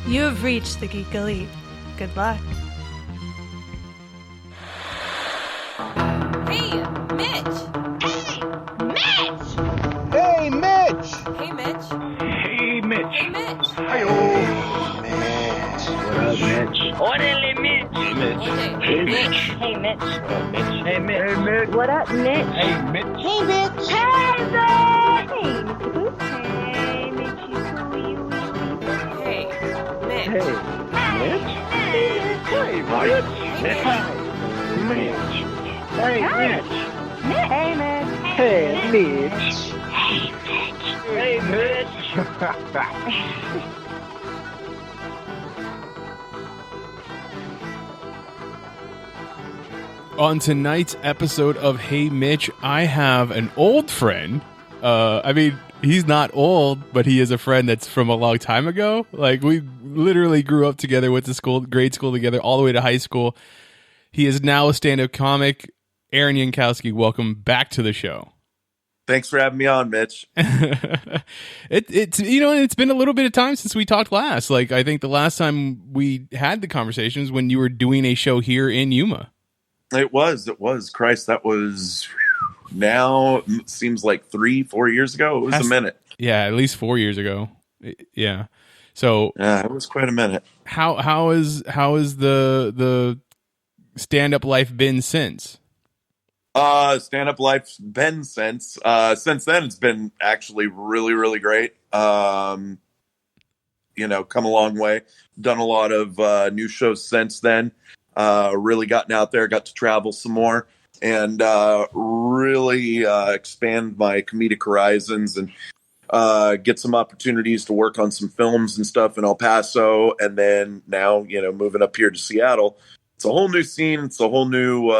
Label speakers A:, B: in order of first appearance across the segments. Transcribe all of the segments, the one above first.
A: You have reached the Geek Elite. Good luck.
B: Hey, Mitch!
C: Hey, Mitch!
B: Hey, Mitch!
D: Hey, Mitch.
B: Hey, Mitch!
C: Hey, Mitch.
D: What up, Mitch?
E: Orderly Mitch.
D: Hey, Mitch.
B: AJ.
D: Hey, Mitch.
E: Hey, Mitch.
D: What up, Mitch? Hey, Mitch. Hey, Mitch.
E: What up, Mitch?
D: Hey, Mitch.
E: Hey, Mitch. Hey, Mitch. Hey, Mitch. Hey, Mitch.
B: Hey, Mitch!
D: Hey, Mitch. Hey, Mitch. Hey, Mitch. Hey, Mitch.
E: Hey, Mitch.
D: Hey, Mitch. Hey, Mitch.
F: On tonight's episode of Hey Mitch, I have an old friend. I mean, he's not old, but he is a friend that's from a long time ago. Like, we literally grew up together, went to school, grade school together, all the way to high school. He is now a stand-up comic. Aaron Yankosky, welcome back to the show.
G: Thanks for having me on, Mitch.
F: It's it's been a little bit of time since we talked last. Like, I think the last time we had the conversations when you were doing a show here in Yuma.
G: It was. Christ, that was now seems like 3-4 years ago. It was a minute.
F: Yeah, at least 4 years ago. Yeah. So
G: yeah, it was quite a minute.
F: How is the stand-up life been since?
G: Stand-up life's been since then it's been actually really, really great. Come a long way. Done a lot of new shows since then. Really gotten out there, got to travel some more, and really expand my comedic horizons and get some opportunities to work on some films and stuff in El Paso, and then now moving up here to Seattle. It's a whole new scene. It's a whole new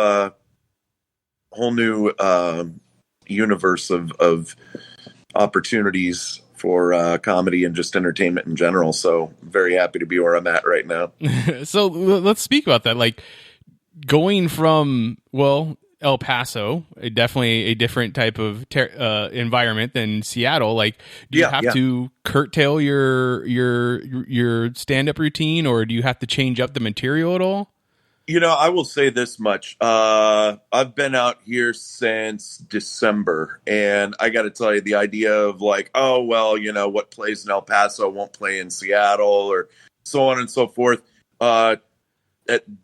G: universe of opportunities for comedy and just entertainment in general. So I'm very happy to be where I'm at right now.
F: So let's speak about that. Like, going from, El Paso, definitely a different type of environment than Seattle. Like, do you have to curtail your stand-up routine, or do you have to change up the material at all?
G: I will say this much. I've been out here since December, and I got to tell you, the idea of like, what plays in El Paso won't play in Seattle, or so on and so forth. At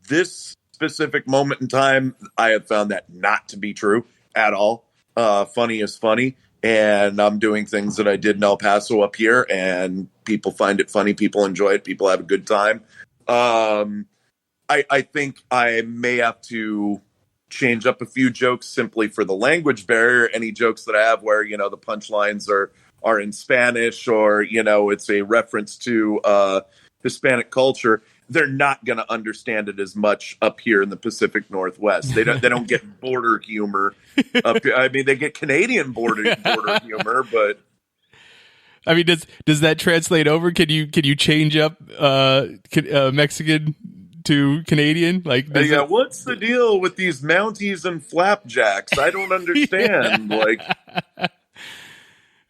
G: this specific moment in time, I have found that not to be true at all. Funny is funny, and I'm doing things that I did in El Paso up here, and people find it funny. People enjoy it. People have a good time. I think I may have to change up a few jokes simply for the language barrier. Any jokes that I have where, the punchlines are in Spanish, or, it's a reference to Hispanic culture, they're not going to understand it as much up here in the Pacific Northwest. They don't get border humor up here. I mean, they get Canadian border humor, but
F: I mean, does that translate over? Can you change up Mexican to Canadian? Like,
G: what's the deal with these Mounties and flapjacks? I don't understand. Like, you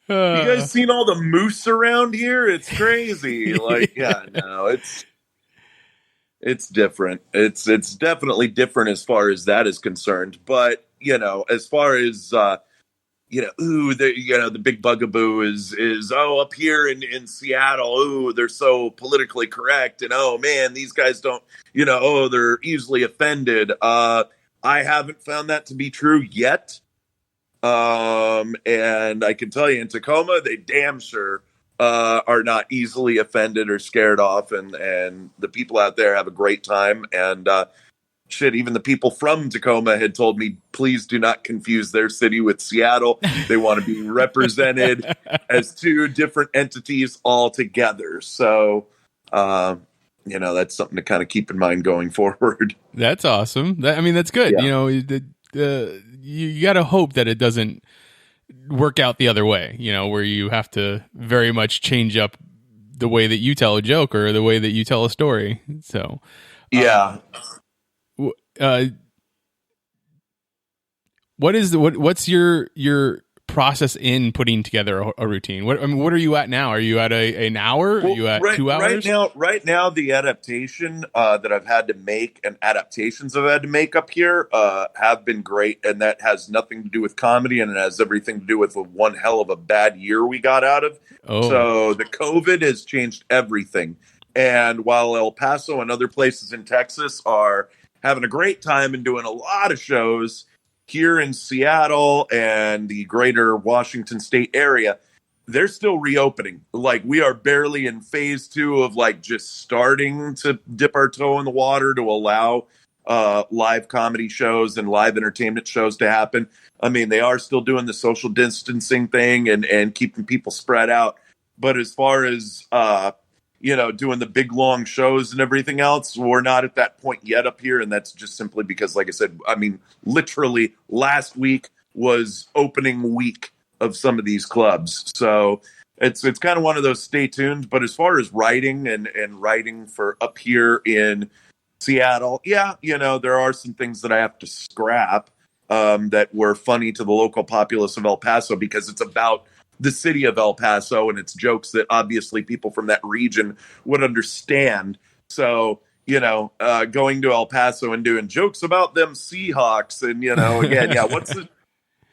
G: guys seen all the moose around here? It's crazy. Like, it's different. It's definitely different as far as that is concerned. But as far as the big bugaboo is up here in Seattle, they're so politically correct, and oh man, these guys don't, they're easily offended. I haven't found that to be true yet. And I can tell you, in Tacoma, they damn sure are not easily offended or scared off, and the people out there have a great time. And even the people from Tacoma had told me, please do not confuse their city with Seattle. They want to be represented as two different entities altogether. So, that's something to kind of keep in mind going forward.
F: That's awesome. That's good.
G: Yeah.
F: You got to hope that it doesn't work out the other way, where you have to very much change up the way that you tell a joke or the way that you tell a story. So,
G: yeah.
F: What's your process in putting together a routine? What are you at now? Are you at an hour? Are you at 2 hours?
G: Right now, the adaptation that I've had to make and adaptations I've had to make up here have been great, and that has nothing to do with comedy, and it has everything to do with the one hell of a bad year we got out of.
F: Oh.
G: So the COVID has changed everything, and while El Paso and other places in Texas are having a great time and doing a lot of shows here in Seattle and the greater Washington state area, they're still reopening. Like, we are barely in phase 2 of like just starting to dip our toe in the water to allow live comedy shows and live entertainment shows to happen. I mean, they are still doing the social distancing thing and keeping people spread out. But as far as, doing the big long shows and everything else, we're not at that point yet up here. And that's just simply because, like I said, I mean, literally last week was opening week of some of these clubs. So it's kind of one of those stay tuned. But as far as writing and writing for up here in Seattle, there are some things that I have to scrap that were funny to the local populace of El Paso, because it's about the city of El Paso, and it's jokes that obviously people from that region would understand. So, going to El Paso and doing jokes about them Seahawks and, again,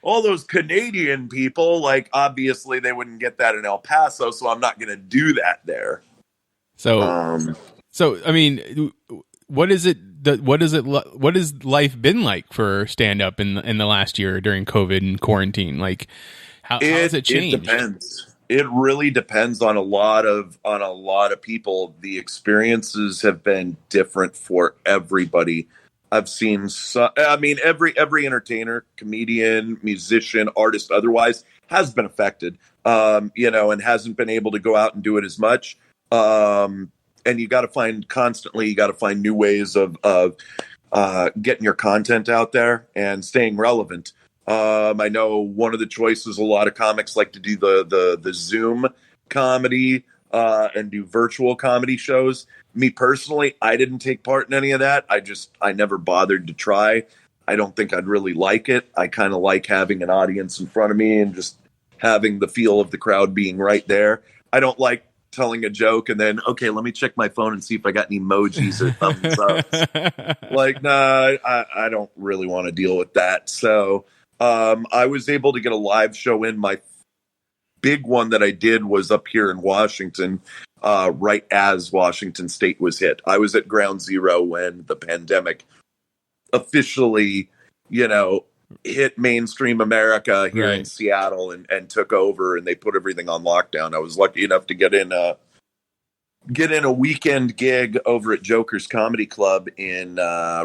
G: all those Canadian people, like, obviously they wouldn't get that in El Paso, so I'm not going to do that there.
F: So I mean, what has life been like for stand up in the last year during COVID and quarantine? Like, how has it changed?
G: It depends. It really depends on a lot of people. The experiences have been different for everybody. I've seen every entertainer, comedian, musician, artist, otherwise has been affected, and hasn't been able to go out and do it as much. And you got to find new ways of getting your content out there and staying relevant. I know one of the choices, a lot of comics like to do the Zoom comedy and do virtual comedy shows. Me personally, I didn't take part in any of that. I never bothered to try. I don't think I'd really like it. I kind of like having an audience in front of me and just having the feel of the crowd being right there. I don't like telling a joke and then, okay, let me check my phone and see if I got any emojis or thumbs up. Like, nah, I don't really want to deal with that. So I was able to get a live show in. My big one that I did was up here in Washington, right as Washington State was hit. I was at ground zero when the pandemic officially, hit mainstream America here in Seattle and took over, and they put everything on lockdown. I was lucky enough to get in a weekend gig over at Joker's Comedy Club in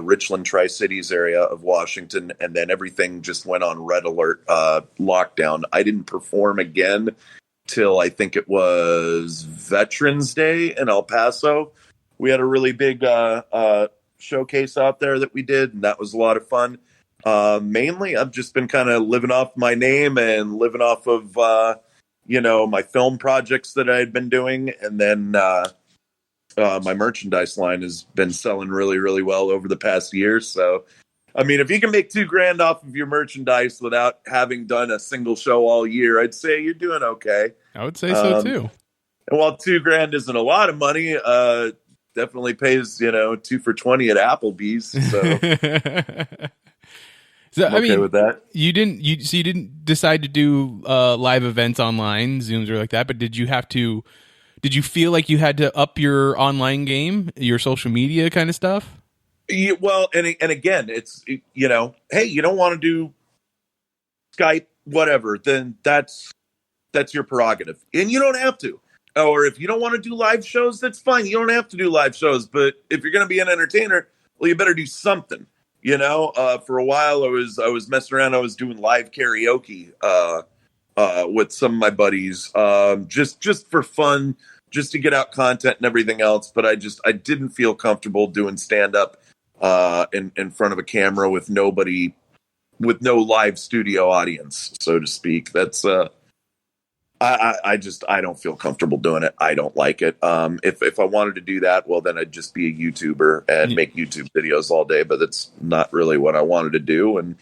G: Richland, Tri-Cities area of Washington, and then everything just went on red alert lockdown. I didn't perform again till I think it was Veterans Day in El Paso. We had a really big showcase out there that we did, and that was a lot of fun. Mainly, I've just been kind of living off my name and living off of my film projects that I had been doing. And then my merchandise line has been selling really, really well over the past year. So, I mean, if you can make $2,000 off of your mercandise without having done a single show all year, I'd say you're doing okay.
F: I would say so too.
G: And while $2,000 isn't a lot of money, definitely pays, 2 for $20 at Applebee's. So.
F: So,
G: I'm okay with that.
F: You didn't decide to do live events online, Zooms or like that, but did you feel like you had to up your online game, your social media kind of stuff?
G: Yeah, well, and again, it's, hey, you don't want to do Skype, whatever, then that's your prerogative. And you don't have to. Or if you don't want to do live shows, that's fine. You don't have to do live shows. But if you're going to be an entertainer, well, you better do something. For a while I was messing around. I was doing live karaoke with some of my buddies, just for fun, just to get out content and everything else. But I didn't feel comfortable doing stand up in front of a camera with no live studio audience, so to speak. That's I don't feel comfortable doing it. I don't like it. If I wanted to do that, well, then I'd just be a YouTuber and make YouTube videos all day, but that's not really what I wanted to do. And,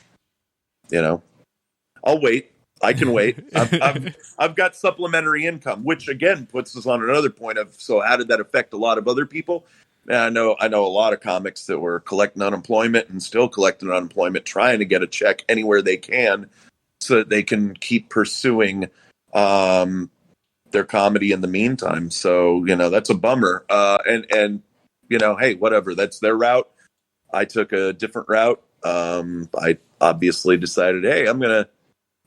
G: I'll wait. I can wait. I've got supplementary income, which again puts us on another point of, so how did that affect a lot of other people? And I know a lot of comics that were collecting unemployment and still collecting unemployment, trying to get a check anywhere they can so that they can keep pursuing their comedy in the meantime. So, that's a bummer. And hey, whatever, that's their route. I took a different route. I obviously decided, hey, I'm going to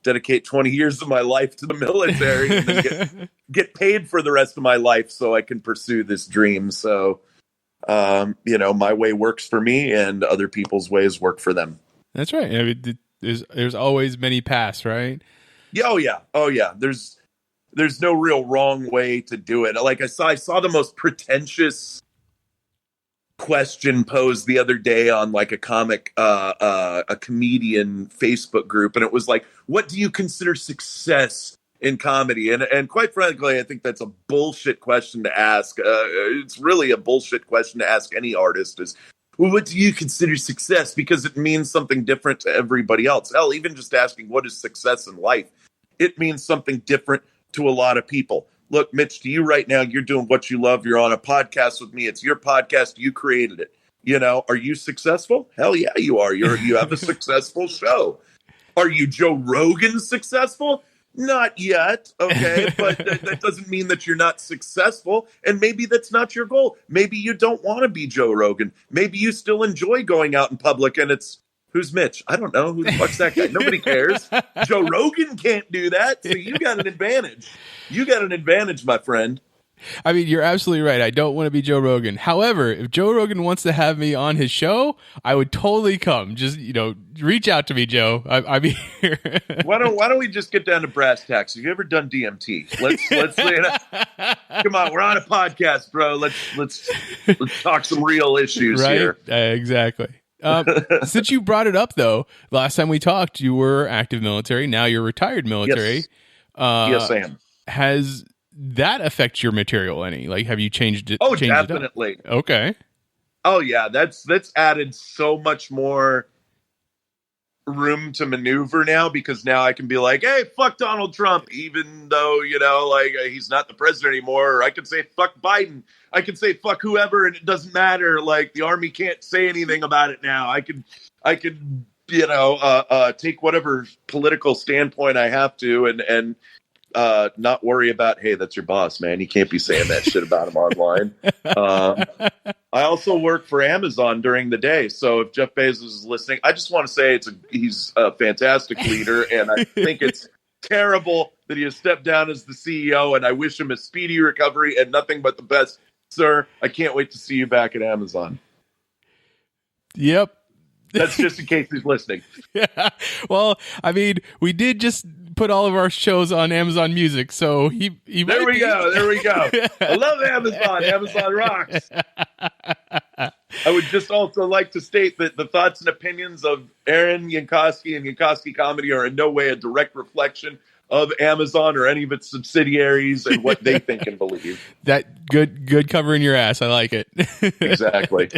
G: dedicate 20 years of my life to the military and then get paid for the rest of my life so I can pursue this dream. So, my way works for me and other people's ways work for them.
F: That's right. I mean, there's always many paths, right?
G: Oh yeah. There's no real wrong way to do it. Like I saw the most pretentious question posed the other day on like a comedian Facebook group, and it was like, what do you consider success in comedy? And quite frankly, I think that's a bullshit question to ask. It's really a bullshit question to ask any artist is, well, what do you consider success? Because it means something different to everybody else. Hell, even just asking what is success in life, it means something different to a lot of people. Look, Mitch, to you right now, you're doing what you love. You're on a podcast with me. It's your podcast. You created it. Are you successful? Hell yeah, you are. You have a successful show. Are you Joe Rogan successful? Not yet. Okay. But that doesn't mean that you're not successful. And maybe that's not your goal. Maybe you don't want to be Joe Rogan. Maybe you still enjoy going out in public and it's, who's Mitch? I don't know. Who the fuck's that guy? Nobody cares. Joe Rogan can't do that. So you got an advantage. You got an advantage, my friend.
F: I mean, you're absolutely right. I don't want to be Joe Rogan. However, if Joe Rogan wants to have me on his show, I would totally come. Just, reach out to me, Joe. I'm here.
G: Why don't we just get down to brass tacks? Have you ever done DMT? Let's come on, we're on a podcast, bro. Let's talk some real issues
F: right?
G: here.
F: Exactly. Since you brought it up, though, last time we talked, you were active military. Now you're retired military.
G: Yes, I am.
F: Has that affect your material any? Like, have you changed it?
G: Oh,
F: changed
G: definitely.
F: It up? Okay.
G: Oh, yeah. That's added so much more room to maneuver now, because now I can be like, hey, fuck Donald Trump, even though, he's not the president anymore. Or I can say fuck Biden. I can say fuck whoever, and it doesn't matter. Like, the army can't say anything about it now. I can take whatever political standpoint I have to and not worry about, hey, that's your boss, man. You can't be saying that shit about him online. I also work for Amazon during the day. So if Jeff Bezos is listening, I just want to say he's a fantastic leader. And I think it's terrible that he has stepped down as the CEO. And I wish him a speedy recovery and nothing but the best. Sir, I can't wait to see you back at Amazon.
F: Yep.
G: That's just in case he's listening.
F: Yeah. Well, I mean, we did just put all of our shows on Amazon Music, so he
G: There we go. I love Amazon. Amazon rocks. I would just also like to state that the thoughts and opinions of Aaron Yankosky and Yankosky Comedy are in no way a direct reflection of Amazon or any of its subsidiaries and what they think and believe.
F: That good covering your ass. I like it.
G: Exactly.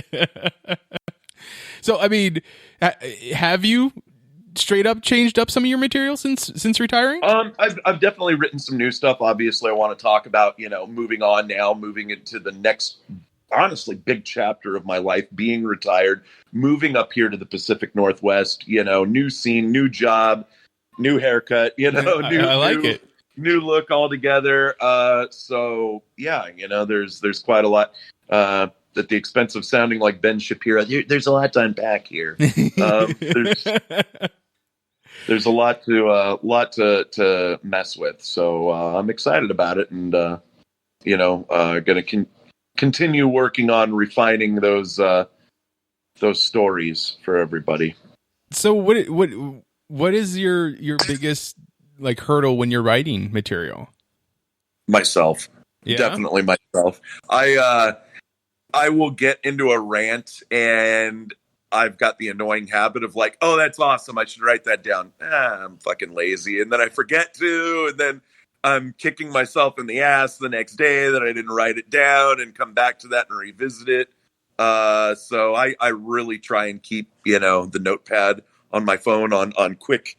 F: So, I mean, have you straight up changed up some of your material since retiring?
G: I've definitely written some new stuff. Obviously, I want to talk about, moving on now, moving into the next, honestly, big chapter of my life, being retired, moving up here to the Pacific Northwest, new scene, new job, new haircut, I
F: like it.
G: New look altogether. So yeah, there's quite a lot, at the expense of sounding like Ben Shapiro. There's a lot to unpack here. There's a lot to mess with. So I'm excited about it, and going to continue working on refining those stories for everybody. So
F: what is your biggest hurdle when you're writing material?
G: Myself.
F: Yeah?
G: Definitely myself. I will get into a rant, and I've got the annoying habit of oh, that's awesome, I should write that down. I'm fucking lazy. And then I forget to, and then I'm kicking myself in the ass the next day that I didn't write it down and come back to that and revisit it. So I really try and keep, the notepad on my phone on quick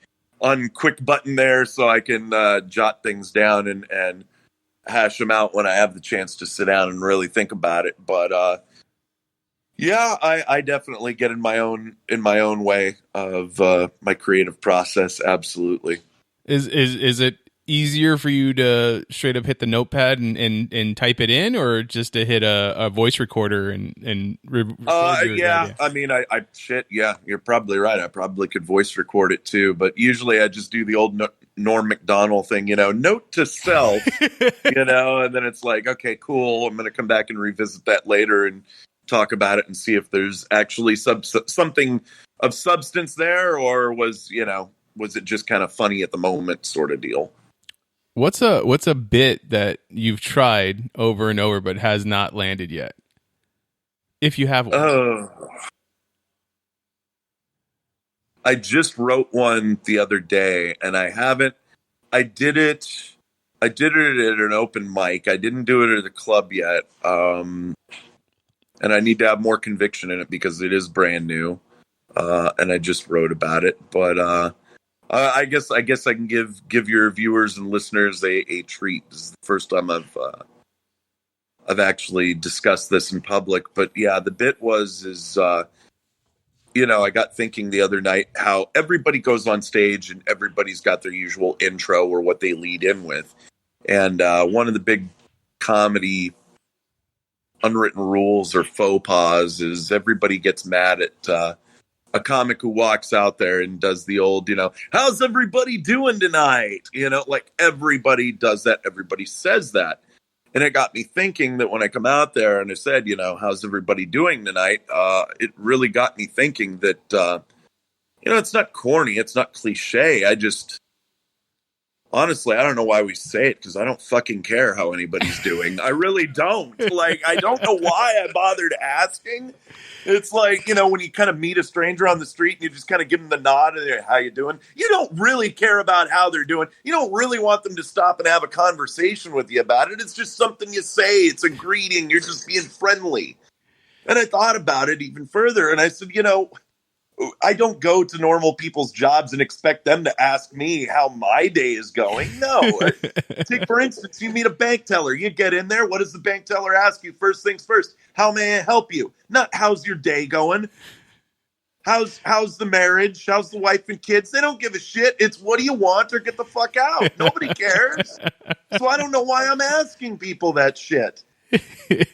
G: quick button there so I can jot things down and hash them out when I have the chance to sit down and really think about it. But yeah, I definitely get in my own way of my creative process. Absolutely.
F: Is it easier for you to straight up hit the notepad and type it in, or just to hit a voice recorder and
G: yeah, I mean, I shit, yeah, you're probably right. I probably could voice record it too, but usually I just do the old Norm Macdonald thing, note to self, and then it's like, okay, cool. I'm going to come back and revisit that later and talk about it and see if there's actually something of substance there, or was it just kind of funny at the moment sort of deal.
F: What's a bit that you've tried over and over but has not landed yet? If you have one.
G: I just wrote one the other day, and I did it at an open mic. I didn't do it at a club yet. And I need to have more conviction in it because it is brand new. And I just wrote about it, but I guess I can give your viewers and listeners a treat. This is the first time I've actually discussed this in public. But yeah, the bit is I got thinking the other night how everybody goes on stage and everybody's got their usual intro or what they lead in with, and one of the big comedy unwritten rules or faux pas is everybody gets mad at a comic who walks out there and does the old, how's everybody doing tonight? Like everybody does that. Everybody says that. And it got me thinking that when I come out there and I said, how's everybody doing tonight? It really got me thinking that, it's not corny. It's not cliche. Honestly, I don't know why we say it, because I don't fucking care how anybody's doing. I really don't. Like, I don't know why I bothered asking. It's like, when you kind of meet a stranger on the street and you just kind of give them the nod and how you doing? You don't really care about how they're doing. You don't really want them to stop and have a conversation with you about it. It's just something you say. It's a greeting. You're just being friendly. And I thought about it even further, and I said, I don't go to normal people's jobs and expect them to ask me how my day is going. No. Take, for instance, you meet a bank teller. You get in there. What does the bank teller ask you? First things first. How may I help you? Not how's your day going? How's the marriage? How's the wife and kids? They don't give a shit. It's what do you want or get the fuck out. Nobody cares. So I don't know why I'm asking people that shit.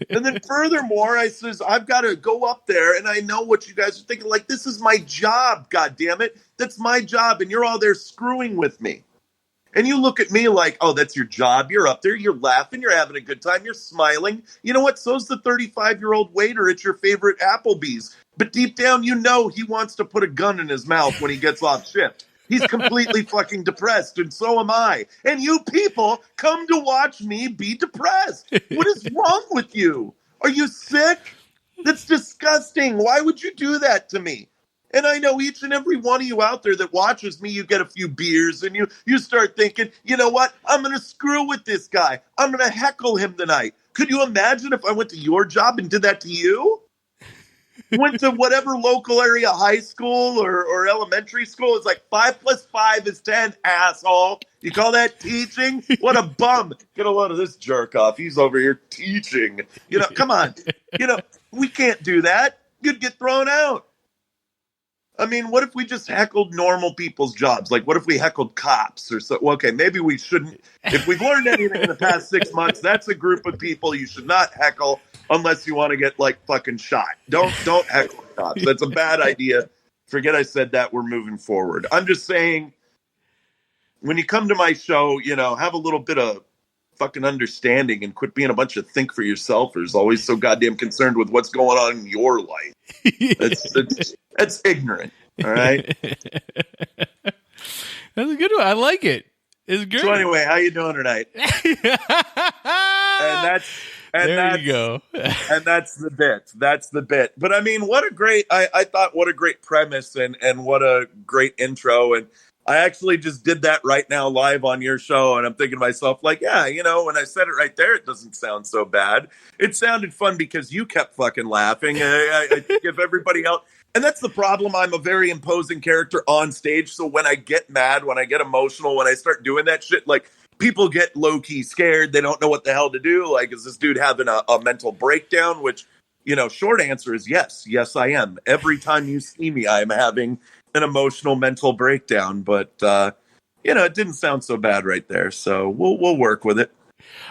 G: And then furthermore, I says, I've got to go up there, and I know what you guys are thinking. Like, this is my job, God damn it. That's my job, and you're all there screwing with me. And you look at me like, oh, that's your job. You're up there, you're laughing, you're having a good time, you're smiling. You know what? So's the 35-year-old waiter at your favorite Applebee's. But deep down, he wants to put a gun in his mouth when he gets off shift. He's completely fucking depressed, and so am I. And you people come to watch me be depressed. What is wrong with you? Are you sick? That's disgusting. Why would you do that to me? And I know each and every one of you out there that watches me, you get a few beers, and you start thinking, you know what? I'm going to screw with this guy. I'm going to heckle him tonight. Could you imagine if I went to your job and did that to you? Went to whatever local area high school or elementary school. It's like 5 + 5 is 10, asshole. You call that teaching? What a bum. Get a load of this jerk off. He's over here teaching. Come on. We can't do that. You'd get thrown out. I mean, what if we just heckled normal people's jobs? Like, what if we heckled cops or so? Well, okay, maybe we shouldn't. If we've learned anything in the past 6 months, that's a group of people you should not heckle unless you want to get, like, fucking shot. Don't heckle cops. That's a bad idea. Forget I said that. We're moving forward. I'm just saying, when you come to my show, have a little bit of fucking understanding and quit being a bunch of think for yourselfers, always so goddamn concerned with what's going on in your life. That's ignorant. All right.
F: That's a good one. I like it. It's good.
G: So anyway, how you doing tonight? There you go. And that's the bit. That's the bit. But I mean, I thought what a great premise and what a great intro. And I actually just did that right now live on your show, and I'm thinking to myself, like, yeah, when I said it right there, it doesn't sound so bad. It sounded fun because you kept fucking laughing. I think if everybody else, And that's the problem. I'm a very imposing character on stage. So when I get mad, when I get emotional, when I start doing that shit, like people get low key scared. They don't know what the hell to do. Like, is this dude having a mental breakdown? Which, short answer is yes. Yes, I am. Every time you see me, I am having an emotional mental breakdown. But, it didn't sound so bad right there. So we'll work with it.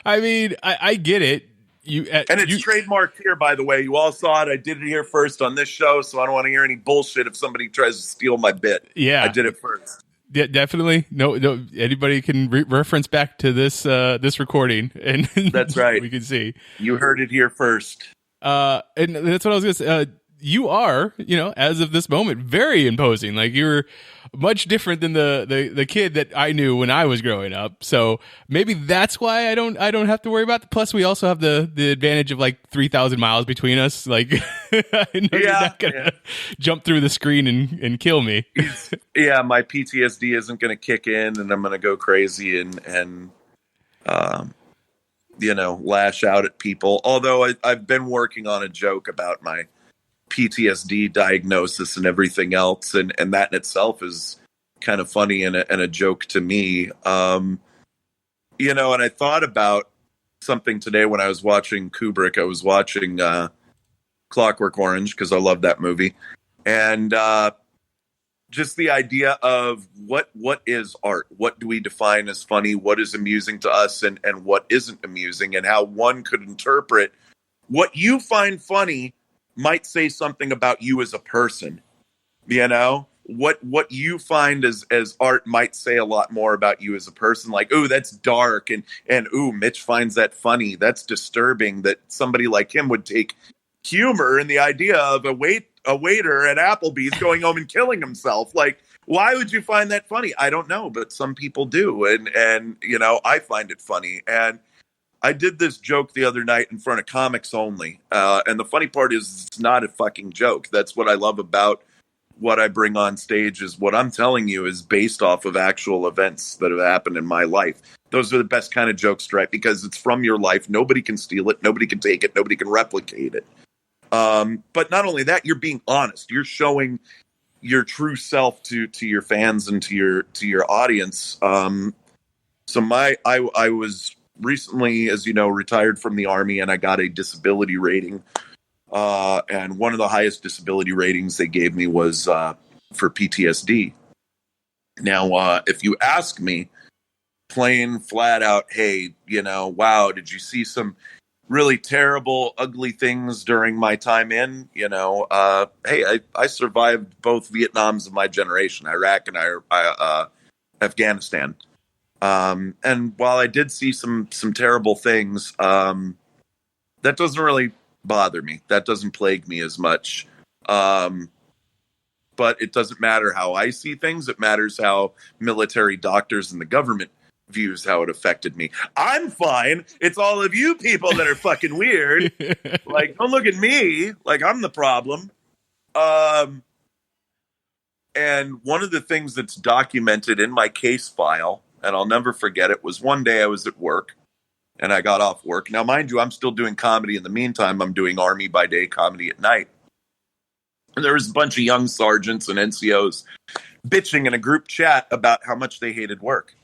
F: I mean, I get it.
G: And it's trademarked here, by the way. You all saw it. I did it here first on this show, so I don't want to hear any bullshit if somebody tries to steal my bit.
F: Yeah,
G: I did it first.
F: Yeah, definitely. No. Anybody can reference back to this recording, and
G: that's right.
F: We can see
G: you heard it here first.
F: And that's what I was going to say. You are, as of this moment, very imposing. Like, you're much different than the kid that I knew when I was growing up. So maybe that's why I don't have to worry about it. Plus, we also have the advantage of like 3,000 miles between us. Like, I know you're not gonna jump through the screen and kill me.
G: My PTSD isn't going to kick in, and I'm going to go crazy and lash out at people. Although I've been working on a joke about my PTSD diagnosis and everything else, and that in itself is kind of funny and a joke to me. And I thought about something today when I was watching Kubrick. I was watching Clockwork Orange because I love that movie, and just the idea of what is art? What do we define as funny? What is amusing to us, and what isn't amusing, and how one could interpret what you find funny might say something about you as a person. What you find as art might say a lot more about you as a person. Like, oh, that's dark, and ooh, Mitch finds that funny. That's disturbing that somebody like him would take humor in the idea of a waiter at Applebee's going home and killing himself. Like, why would you find that funny? I don't know, but some people do, and I find it funny. And I did this joke the other night in front of comics only. And the funny part is it's not a fucking joke. That's what I love about what I bring on stage, is what I'm telling you is based off of actual events that have happened in my life. Those are the best kind of jokes, right? Because it's from your life. Nobody can steal it. Nobody can take it. Nobody can replicate it. But not only that, you're being honest. You're showing your true self to your fans and to your audience. So I was recently, as you know, retired from the Army, and I got a disability rating. And one of the highest disability ratings they gave me was for PTSD. Now, if you ask me, plain flat out, hey, wow, did you see some really terrible, ugly things during my time in? Hey, I survived both Vietnams of my generation, Iraq and Afghanistan. And while I did see some terrible things, that doesn't really bother me. That doesn't plague me as much. But it doesn't matter how I see things. It matters how military doctors and the government views how it affected me. I'm fine. It's all of you people that are fucking weird. Like, don't look at me like I'm the problem. And one of the things that's documented in my case file, and I'll never forget it, was one day I was at work and I got off work. Now, mind you, I'm still doing comedy in the meantime. I'm doing Army by day, comedy at night. And there was a bunch of young sergeants and NCOs bitching in a group chat about how much they hated work.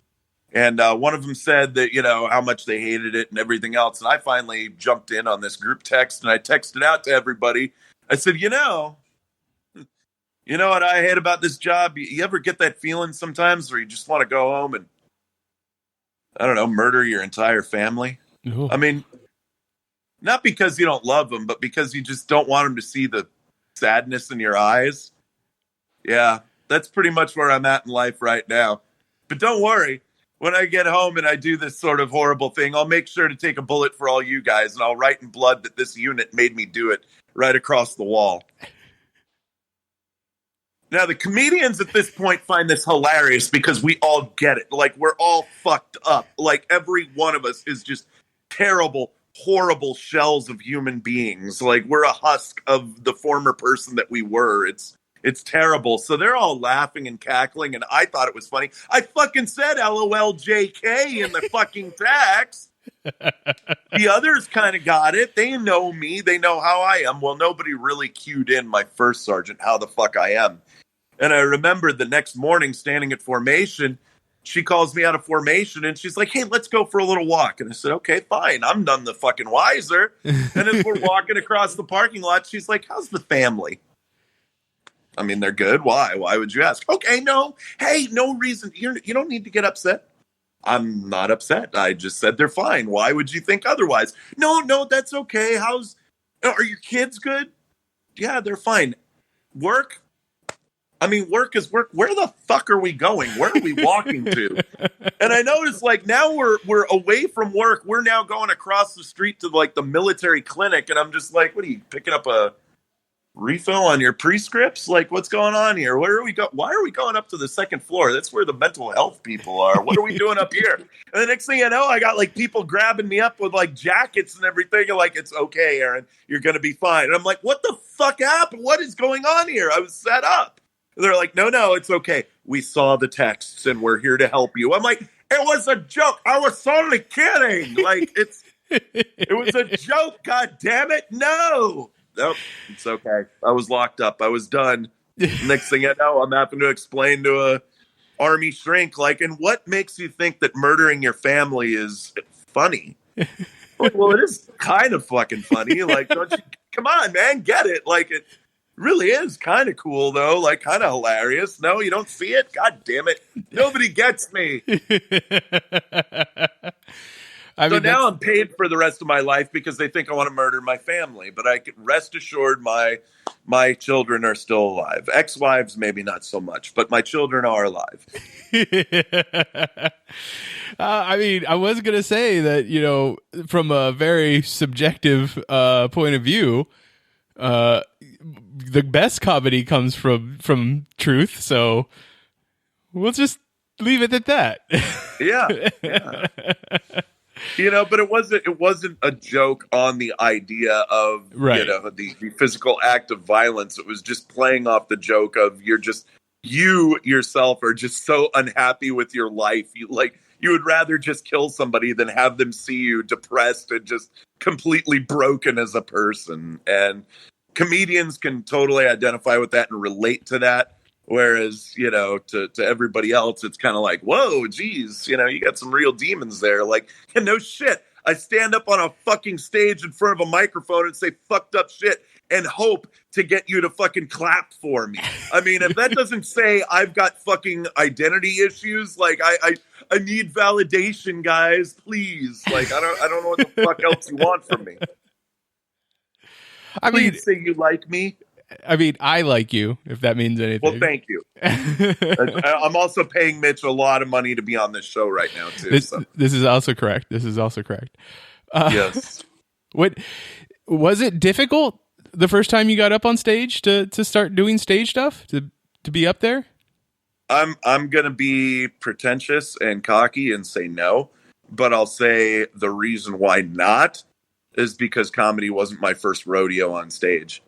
G: And one of them said that, how much they hated it and everything else. And I finally jumped in on this group text and I texted out to everybody. I said, you know what I hate about this job? You ever get that feeling sometimes where you just want to go home and, I don't know, murder your entire family? Ooh. I mean, not because you don't love them, but because you just don't want them to see the sadness in your eyes. Yeah, that's pretty much where I'm at in life right now. But don't worry. When I get home and I do this sort of horrible thing, I'll make sure to take a bullet for all you guys, and I'll write in blood that this unit made me do it right across the wall. Now, the comedians at this point find this hilarious because we all get it. Like, we're all fucked up. Like, every one of us is just terrible, horrible shells of human beings. Like, we're a husk of the former person that we were. It's terrible. So they're all laughing and cackling, and I thought it was funny. I fucking said LOL JK in the fucking text. The others kind of got it. They know me. They know how I am. Well, nobody really cued in my first sergeant how the fuck I am. And I remember the next morning standing at formation, she calls me out of formation and she's like, hey, let's go for a little walk. And I said, okay, fine. I'm none the fucking wiser. And as we're walking across the parking lot, she's like, how's the family? I mean, they're good. Why? Why would you ask? Okay, no. Hey, no reason. You don't need to get upset. I'm not upset. I just said they're fine. Why would you think otherwise? No, that's okay. Are your kids good? Yeah, they're fine. Work? I mean, work is work. Where the fuck are we going? Where are we walking to? And I noticed, like, now we're away from work. We're now going across the street to, like, the military clinic. And I'm just like, what are you, picking up a refill on your prescripts? Like, what's going on here? Where are we go? Why are we going up to the second floor? That's where the mental health people are. What are we doing up here? And the next thing you know, I got, like, people grabbing me up with, like, jackets and everything. And like, it's okay, Aaron. You're going to be fine. And I'm like, what the fuck happened? What is going on here? I was set up. They're like, no, it's okay. We saw the texts and we're here to help you. I'm like, it was a joke. I was only kidding. Like, it was a joke. God damn it. No, it's okay. I was locked up. I was done. Next thing I know, I'm having to explain to a army shrink, like, and what makes you think that murdering your family is funny? Like, well, it is kind of fucking funny. Like, don't you, come on, man, get it. Like, it really is kind of cool, though, like kind of hilarious. No, you don't see it? God damn it. Nobody gets me. So now I'm paid for the rest of my life because they think I want to murder my family. But I can rest assured my children are still alive. Ex-wives, maybe not so much, but my children are alive.
F: I mean, I was going to say that, you know, from a very subjective point of view, the best comedy comes from truth, so we'll just leave it at that. Yeah. You know, but it wasn't a joke on the idea of right. You know, the physical act of violence. It was just playing off the joke of you yourself are just so unhappy with your life. You would rather just kill somebody than have them see you depressed and just completely broken as a person. And comedians can totally identify with that and relate to that. Whereas, you know, to everybody else, it's kind of like, whoa, geez, you know, you got some real demons there. Like, yeah, no shit. I stand up on a fucking stage in front of a microphone and say fucked up shit and hope to get you to fucking clap for me. I mean, if that doesn't say I've got fucking identity issues, like I need validation, guys, please. Like, I don't know what the fuck else you want from me. Please say you like me. I mean, I like you, if that means anything.
G: Well, thank you. I'm also paying Mitch a lot of money to be on this show right now, too.
F: This is also correct.
G: Yes.
F: What was it difficult the first time you got up on stage to start doing stage stuff, to be up there?
G: I'm going to be pretentious and cocky and say no, but I'll say the reason why not is because comedy wasn't my first rodeo on stage.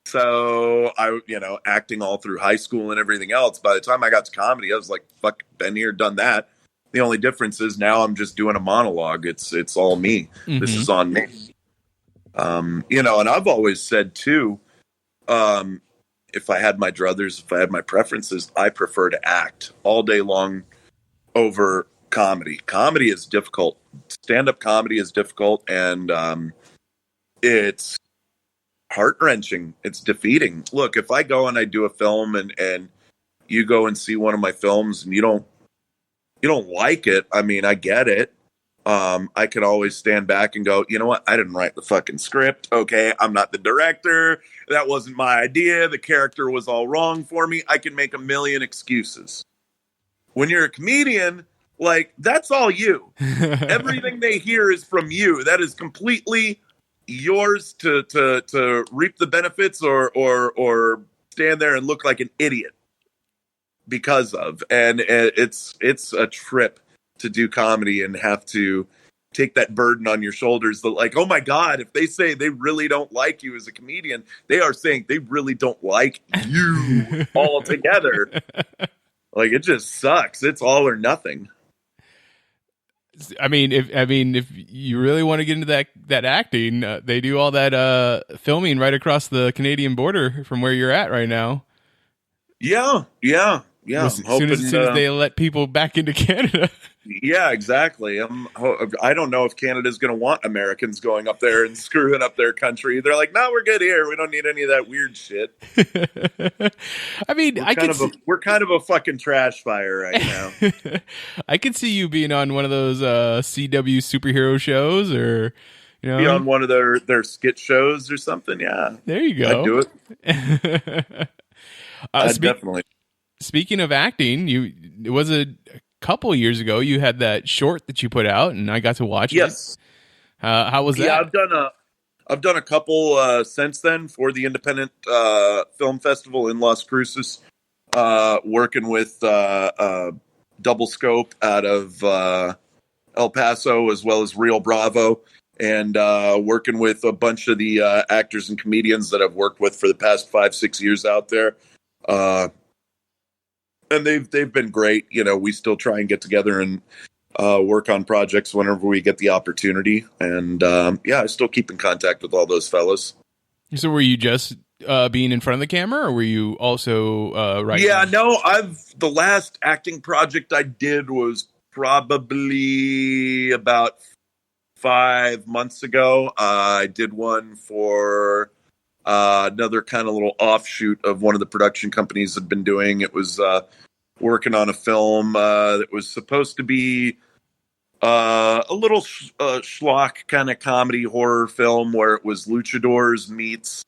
G: So I, you know, acting all through high school and everything else. By the time I got to comedy, I was like, fuck, been here, done that. The only difference is now I'm just doing a monologue. It's all me. Mm-hmm. This is on me. You know, and I've always said too, if I had my druthers, if I had my preferences, I prefer to act all day long over comedy. Comedy is difficult. Stand-up comedy is difficult, and it's heart-wrenching. It's defeating. Look, if I go and I do a film and you go and see one of my films and you don't like it, I mean, I get it. I can always stand back and go, you know what? I didn't write the fucking script. Okay, I'm not the director. That wasn't my idea. The character was all wrong for me. I can make a million excuses. When you're a comedian, like, that's all you. Everything they hear is from you. That is completely yours to reap the benefits or stand there and look like an idiot because of. And it's a trip to do comedy and have to take that burden on your shoulders that, like, oh my God, if they say they really don't like you as a comedian, they are saying they really don't like you altogether. Like, it just sucks. It's all or nothing.
F: if you really want to get into that acting, they do all that filming right across the Canadian border from where you're at right now.
G: Yeah.
F: As soon as they let people back into Canada.
G: Yeah, exactly. I don't know if Canada's going to want Americans going up there and screwing up their country. They're like, no, we're good here. We don't need any of that weird shit.
F: I mean,
G: we're kind of a fucking trash fire right now.
F: I could see you being on one of those CW superhero shows, or
G: be on one of their skit shows or something. Yeah,
F: there you go.
G: I'd do it. Definitely.
F: Speaking of acting, it was a couple years ago you had that short that you put out, and I got to watch it. How was that?
G: Yeah, I've done a couple since then for the Independent Film Festival in Las Cruces, working with Double Scope out of El Paso, as well as Real Bravo, and working with a bunch of the actors and comedians that I've worked with for the past 5-6 years out there. And they've been great. You know, we still try and get together and work on projects whenever we get the opportunity. And I still keep in contact with all those fellas. So
F: were you just being in front of the camera, or were you also writing?
G: Yeah, no, the last acting project I did was probably about 5 months ago. I did one for another kind of little offshoot of one of the production companies I've been doing. It was working on a film that was supposed to be a little schlock kind of comedy horror film where it was luchadors meets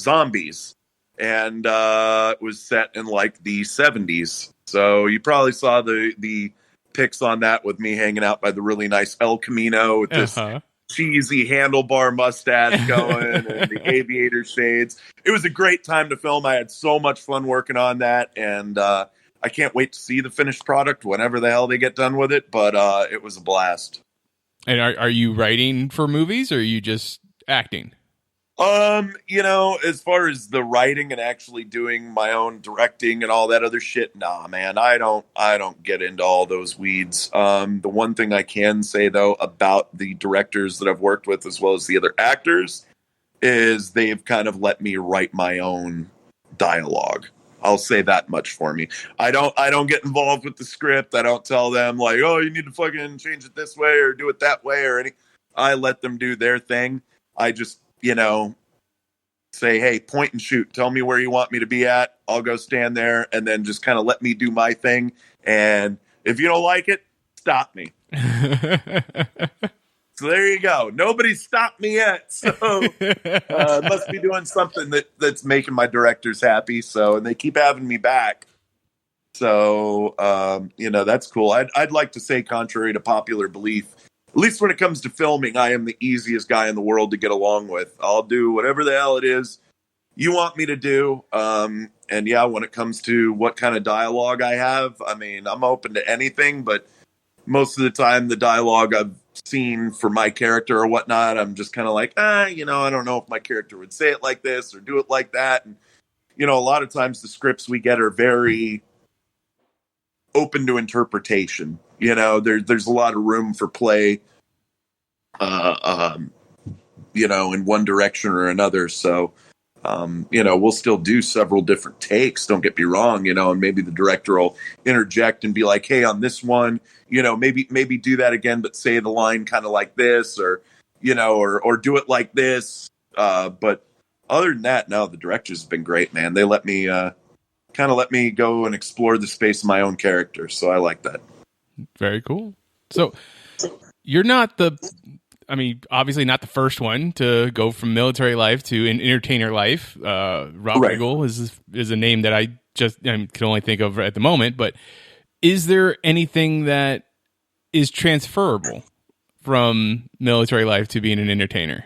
G: zombies. And it was set in like the 70s. So you probably saw the pics on that with me hanging out by the really nice El Camino with this cheesy handlebar mustache going and the aviator shades. It was a great time to film. I had so much fun working on that, and I can't wait to see the finished product whenever the hell they get done with it, but it was a blast.
F: And are you writing for movies, or are you just acting?
G: As far as the writing and actually doing my own directing and all that other shit, nah, man, I don't get into all those weeds. The one thing I can say though about the directors that I've worked with, as well as the other actors, is they've kind of let me write my own dialogue. I'll say that much for me. I don't get involved with the script. I don't tell them like, oh, you need to fucking change it this way or do it that way or any. I let them do their thing. I just, say, hey, point and shoot. Tell me where you want me to be at. I'll go stand there, and then just kind of let me do my thing. And if you don't like it, stop me. So there you go. Nobody stopped me yet. So must be doing something that's making my directors happy. So, and they keep having me back. So, that's cool. I'd like to say, contrary to popular belief, at least when it comes to filming, I am the easiest guy in the world to get along with. I'll do whatever the hell it is you want me to do. And yeah, when it comes to what kind of dialogue I have, I mean, I'm open to anything, but most of the time the dialogue I've seen for my character or whatnot, I'm just kind of like, I don't know if my character would say it like this or do it like that. And, a lot of times the scripts we get are very open to interpretation. There's a lot of room for play, in one direction or another. So, we'll still do several different takes. Don't get me wrong, and maybe the director will interject and be like, hey, on this one, maybe do that again, but say the line kind of like this, or, or do it like this. But other than that, no, the directors have been great, man. They let me, kind of let me go and explore the space of my own character. So I like that.
F: Very cool. So you're not obviously not the first one to go from military life to an entertainer life. Rob Riggle is a name that I can only think of at the moment, but is there anything that is transferable from military life to being an entertainer?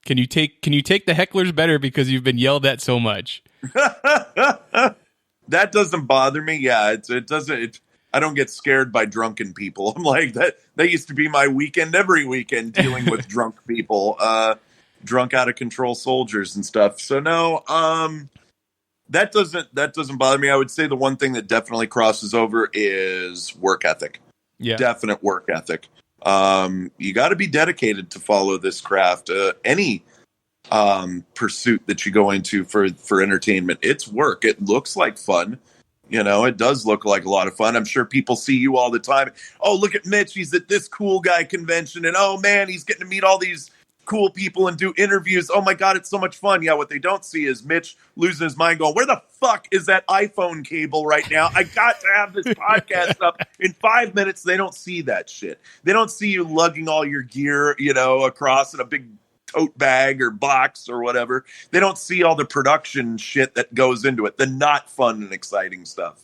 F: Can you take the hecklers better because you've been yelled at so much?
G: That doesn't bother me. Yeah, it doesn't. I don't get scared by drunken people. I'm like that. That used to be my weekend every weekend, dealing with drunk people, drunk out of control soldiers and stuff. So no, that doesn't bother me. I would say the one thing that definitely crosses over is work ethic.
F: Yeah.
G: Definite work ethic. You got to be dedicated to follow this craft. Any pursuit that you go into for entertainment, it's work. It looks like fun. It does look like a lot of fun. I'm sure people see you all the time. Oh, look at Mitch. He's at this cool guy convention. And oh, man, he's getting to meet all these cool people and do interviews. Oh, my God, it's so much fun. Yeah, what they don't see is Mitch losing his mind going, where the fuck is that iPhone cable right now? I got to have this podcast up in 5 minutes. They don't see that shit. They don't see you lugging all your gear, across in a big tote bag or box or whatever. They don't see all the production shit that goes into it, the not fun and exciting stuff.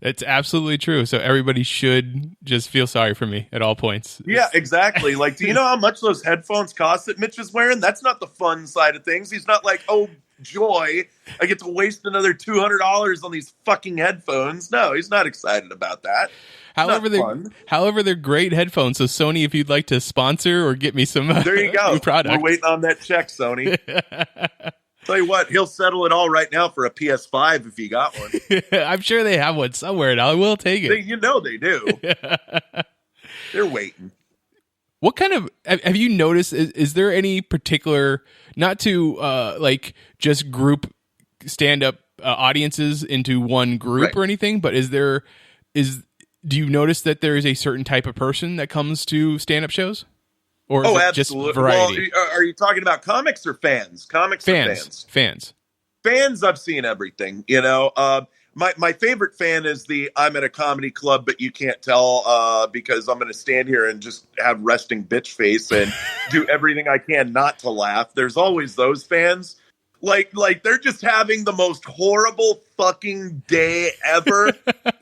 F: That's absolutely true. So everybody should just feel sorry for me at all points.
G: Yeah, exactly. Like, do you know how much those headphones cost that Mitch is wearing? That's not the fun side of things. He's not like, oh, joy, I get to waste another $200 on these fucking headphones. No, he's not excited about that.
F: However, they're great headphones. So Sony, if you'd like to sponsor or get me some
G: there you go.
F: new product.
G: We're waiting on that check, Sony. Tell you what, he'll settle it all right now for a PS5 if he got one.
F: I'm sure they have one somewhere, and I will take it.
G: They do. They're waiting.
F: What kind of have you noticed? Is there any particular, not to just group stand up audiences into one group or anything, but do you notice that there is a certain type of person that comes to stand up shows? Or is it just variety?
G: Well, are you talking about comics or fans?
F: Fans.
G: Fans, I've seen everything. My favorite fan is I'm at a comedy club, but you can't tell because I'm going to stand here and just have resting bitch face and do everything I can not to laugh. There's always those fans. Like they're just having the most horrible fucking day ever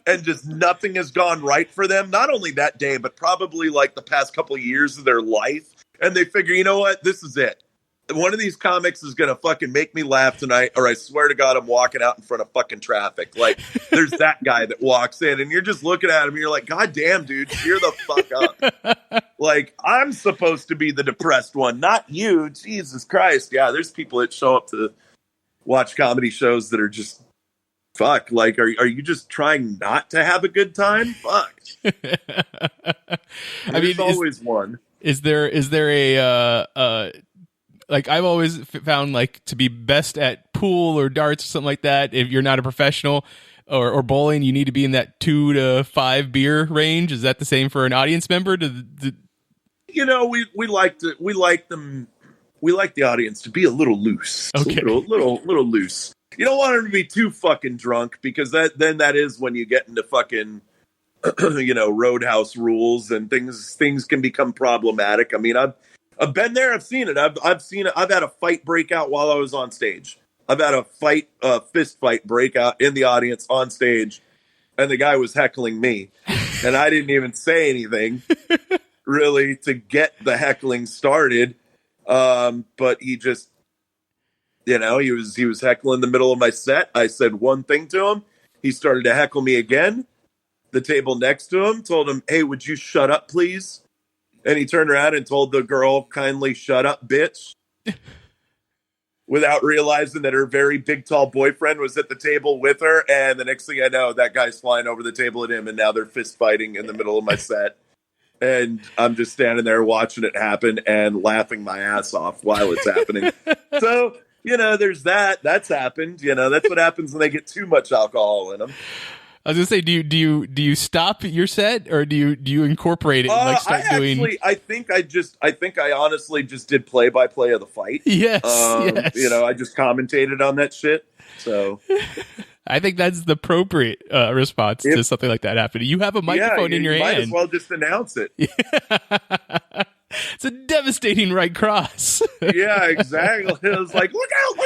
G: and just nothing has gone right for them. Not only that day, but probably like the past couple of years of their life. And they figure, you know what? This is it. One of these comics is going to fucking make me laugh tonight, or I swear to God, I'm walking out in front of fucking traffic. Like, there's that guy that walks in, and you're just looking at him, and you're like, God damn, dude, cheer the fuck up. Like, I'm supposed to be the depressed one, not you. Jesus Christ. Yeah, there's people that show up to watch comedy shows that are just, fuck. Like, are you just trying not to have a good time? Fuck. There's always one.
F: Is there a like I've always found like to be best at pool or darts or something like that. If you're not a professional or bowling, you need to be in that 2 to 5 beer range. Is that the same for an audience member?
G: We like the audience to be a little loose.
F: Okay.
G: A little loose. You don't want them to be too fucking drunk because that is when you get into fucking roadhouse rules and things can become problematic. I mean, I've been there. I've seen it. I've seen it. I've had a fight break out while I was on stage. I've had a fist fight break out in the audience on stage, and the guy was heckling me, and I didn't even say anything really to get the heckling started. But he just, he was heckling in the middle of my set. I said one thing to him. He started to heckle me again. The table next to him told him, "Hey, would you shut up, please?" And he turned around and told the girl, kindly shut up, bitch. Without realizing that her very big, tall boyfriend was at the table with her. And the next thing I know, that guy's flying over the table at him. And now they're fist fighting in the middle of my set. And I'm just standing there watching it happen and laughing my ass off while it's happening. So, there's that. That's happened. That's what happens when they get too much alcohol in them.
F: I was gonna say, do you stop your set or do you incorporate it? And
G: I think I honestly just did play-by-play of the fight.
F: Yes, yes.
G: I just commentated on that shit. So
F: I think that's the appropriate response to something like that happening. You have a microphone in your hand.
G: Might as well just announce it.
F: It's a devastating right cross.
G: Yeah, exactly. It was like, look out,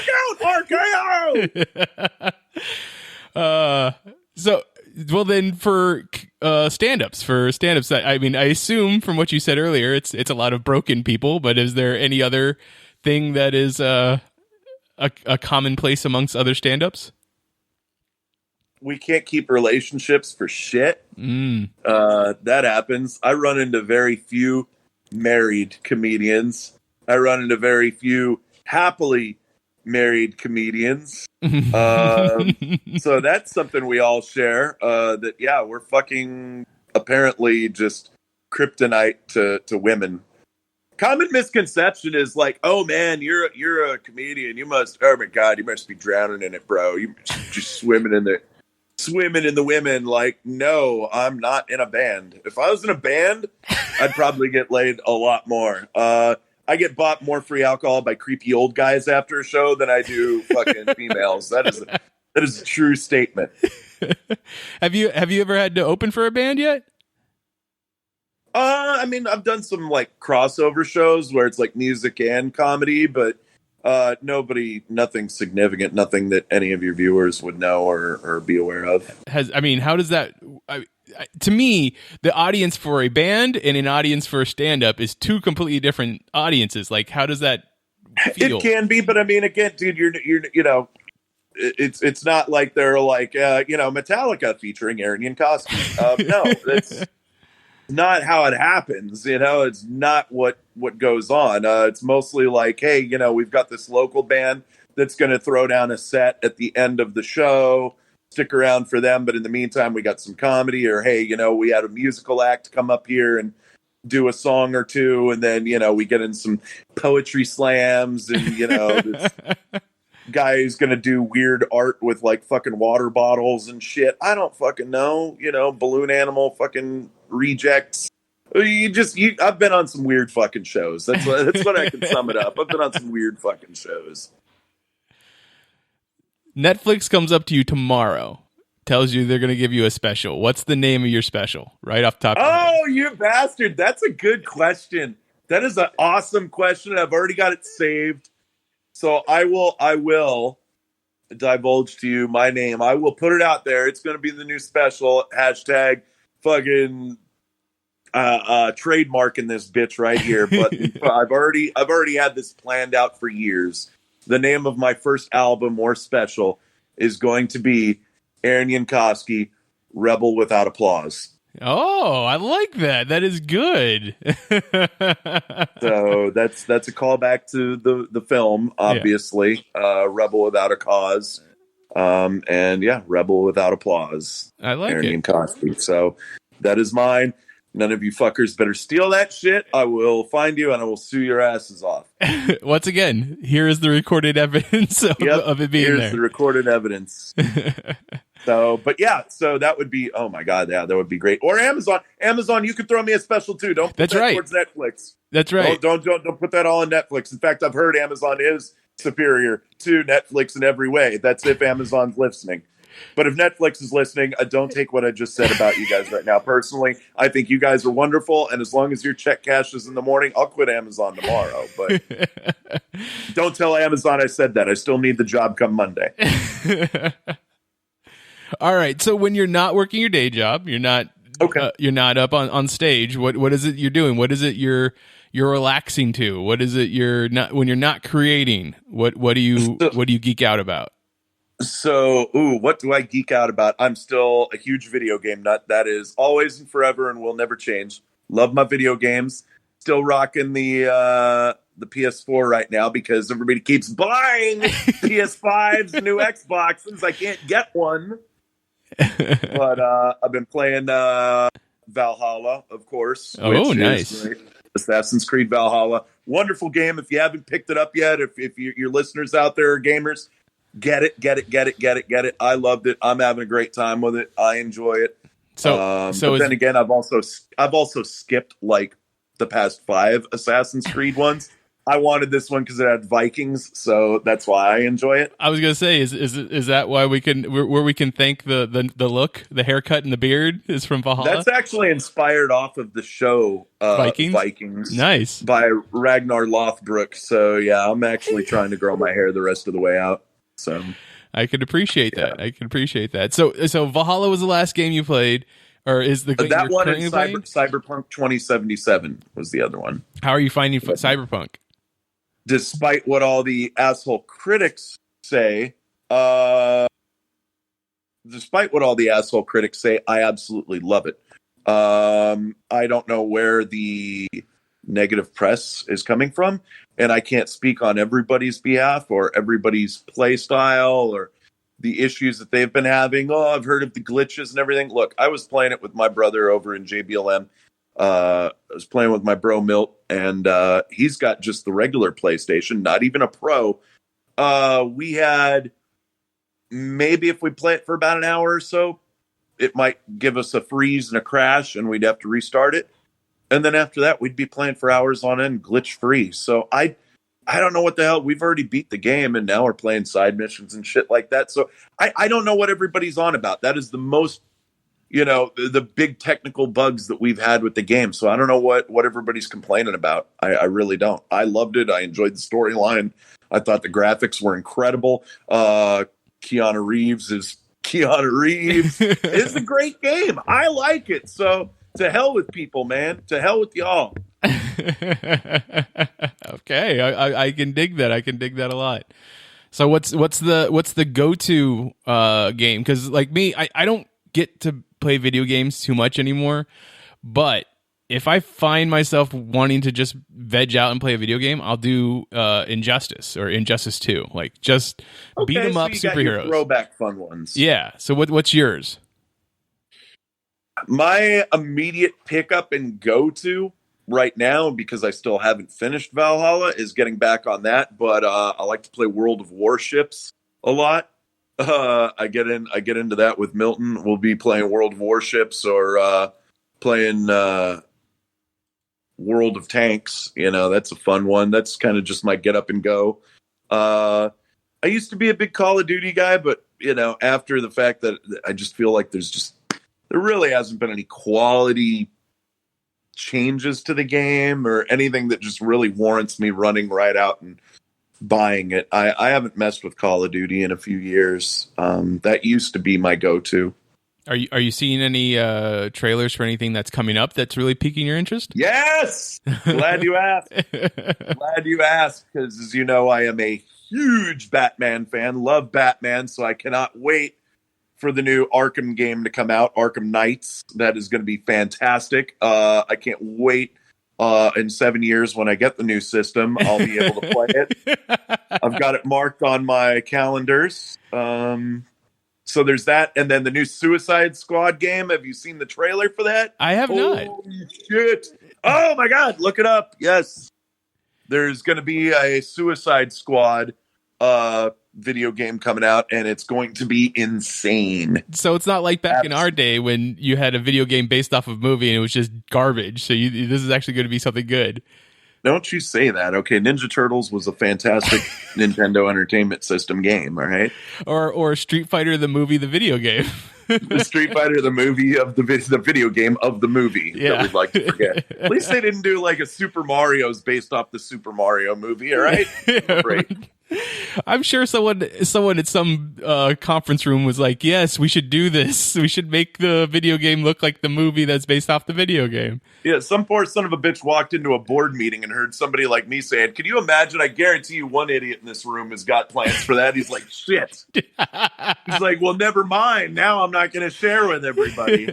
G: RKO.
F: So, well, then for stand-ups, I mean, I assume from what you said earlier, it's a lot of broken people. But is there any other thing that is a commonplace amongst other stand-ups?
G: We can't keep relationships for shit. That happens. I run into very few married comedians. I run into very few happily married comedians. So that's something we all share. That yeah, we're fucking apparently just kryptonite to women. Common misconception is like, oh man, you're a comedian. You must, oh my god, you must be drowning in it, bro. You just swimming in the women. Like, no, I'm not in a band. If I was in a band, I'd probably get laid a lot more. I get bought more free alcohol by creepy old guys after a show than I do fucking females. That is a true statement.
F: Have you ever had to open for a band yet?
G: I mean, I've done some like crossover shows where it's like music and comedy, but nothing significant, nothing that any of your viewers would know or be aware of.
F: How does that? To me, the audience for a band and an audience for a stand-up is two completely different audiences. Like, how does that feel?
G: It can be, but I mean, again, dude, you're you know, it's not like they're like Metallica featuring Aaron Yankosky. No, that's not how it happens. It's not what goes on. It's mostly like, hey, we've got this local band that's going to throw down a set at the end of the show. Stick around for them, but in the meantime, we got some comedy, or hey, we had a musical act come up here and do a song or two, and then we get in some poetry slams, and this guy who's gonna do weird art with like fucking water bottles and shit. I don't fucking know, balloon animal fucking rejects. I've been on some weird fucking shows. That's what I can sum it up. I've been on some weird fucking shows.
F: Netflix comes up to you tomorrow, tells you they're going to give you a special. What's the name of your special? Right off the top of your head.
G: Oh, you bastard. That's a good question. That is an awesome question. I've already got it saved. So I will divulge to you my name. I will put it out there. It's going to be the new special. Hashtag fucking trademarking this bitch right here. But I've already had this planned out for years. The name of my first album or special is going to be Aaron Yankosky, Rebel Without Applause.
F: Oh, I like that. That is good.
G: So that's a callback to the film, obviously. Yeah. Rebel Without a Cause. And yeah, Rebel Without Applause.
F: I like
G: Aaron
F: it.
G: Yankosky. So that is mine. None of you fuckers better steal that shit. I will find you and I will sue your asses off.
F: Once again, here is the recorded evidence of it being there.
G: Here's the recorded evidence. So that would be, oh my God, yeah, that would be great. Or Amazon. Amazon, you can throw me a special too. Don't put that towards Netflix.
F: That's right.
G: Don't put that all on Netflix. In fact, I've heard Amazon is superior to Netflix in every way. That's if Amazon's listening. But if Netflix is listening, don't take what I just said about you guys right now. Personally, I think you guys are wonderful. And as long as your check cashes in the morning, I'll quit Amazon tomorrow. But don't tell Amazon I said that. I still need the job come Monday.
F: All right. So when you're not working your day job, you're not up on stage. What is it you're doing? What is it you're relaxing to? What is it you're not when you're not creating? What do you geek out about?
G: So, what do I geek out about? I'm still a huge video game nut. That is always and forever and will never change. Love my video games. Still rocking the PS4 right now because everybody keeps buying PS5s and new Xboxes. I can't get one. But I've been playing Valhalla, of course.
F: Oh, nice.
G: Assassin's Creed Valhalla. Wonderful game. If you haven't picked it up yet, if your listeners out there are gamers, get it. I loved it. I'm having a great time with it. I enjoy it. But then again, I've also skipped like the past 5 Assassin's Creed ones. I wanted this one because it had Vikings, so that's why I enjoy it.
F: I was gonna say, is that why we can thank the look, the haircut, and the beard is from Valhalla?
G: That's actually inspired off of the show
F: Vikings. Nice,
G: by Ragnar Lothbrok. So yeah, I'm actually trying to grow my hair the rest of the way out. So
F: I could appreciate that. I can appreciate that. So Valhalla was the last game you played, or is the
G: that one? And Cyberpunk 2077 was the other one.
F: How are you finding Cyberpunk?
G: Despite what all the asshole critics say, I absolutely love it. I don't know where the negative press is coming from. And I can't speak on everybody's behalf or everybody's play style or the issues that they've been having. Oh, I've heard of the glitches and everything. Look, I was playing it with my brother over in JBLM. I was playing with my bro Milt, and he's got just the regular PlayStation, not even a Pro. We had maybe if we play it for about an hour or so, it might give us a freeze and a crash, and we'd have to restart it. And then after that, we'd be playing for hours on end, glitch free. So I don't know what the hell. We've already beat the game, and now we're playing side missions and shit like that. So I don't know what everybody's on about. That is the most, the big technical bugs that we've had with the game. So I don't know what everybody's complaining about. I really don't. I loved it. I enjoyed the storyline. I thought the graphics were incredible. Keanu Reeves is Keanu Reeves. It's a great game. I like it. So to hell with people, man. To hell with y'all.
F: Okay, I can dig that. I can dig that a lot. So what's the go-to game? Because like me, I don't get to play video games too much anymore. But if I find myself wanting to just veg out and play a video game, I'll do Injustice or Injustice 2. Like just beat 'em up
G: so you got
F: superheroes.
G: your throwback fun ones.
F: Yeah. So what's yours?
G: My immediate pickup and go-to right now, because I still haven't finished Valhalla, is getting back on that. But I like to play World of Warships a lot. I get into that with Milton. We'll be playing World of Warships or playing World of Tanks. That's a fun one. That's kind of just my get up and go. I used to be a big Call of Duty guy, but after the fact that I just feel like there really hasn't been any quality changes to the game or anything that just really warrants me running right out and buying it. I haven't messed with Call of Duty in a few years. That used to be my go-to.
F: Are you seeing any trailers for anything that's coming up that's really piquing your interest?
G: Yes! Glad you asked. Glad you asked, because as you know, I am a huge Batman fan. Love Batman, so I cannot wait for the new Arkham game to come out, Arkham Knights. That is going to be fantastic. I can't wait. In 7 years, when I get the new system, I'll be able to play it. I've got it marked on my calendars. So there's that. And then the new Suicide Squad game. Have you seen the trailer for that?
F: I have not.
G: Holy shit. Oh, my God. Look it up. Yes. There's going to be a Suicide Squad video game coming out, and it's going to be insane.
F: So it's not like back in our day when you had a video game based off of a movie and it was just garbage. So this is actually going to be something good.
G: Don't you say that. Okay, Ninja Turtles was a fantastic Nintendo Entertainment System game, all right?
F: Or Street Fighter the movie, the video game.
G: The Street Fighter, the movie of the video game of the movie that we'd like to forget. At least they didn't do like a Super Mario's based off the Super Mario movie, all right? Great.
F: I'm sure someone at some conference room was like, yes, we should do this. We should make the video game look like the movie that's based off the video game.
G: Yeah, some poor son of a bitch walked into a board meeting and heard somebody like me saying, can you imagine? I guarantee you one idiot in this room has got plans for that. He's like, shit. He's like, well, never mind. Now I'm not going to share with everybody.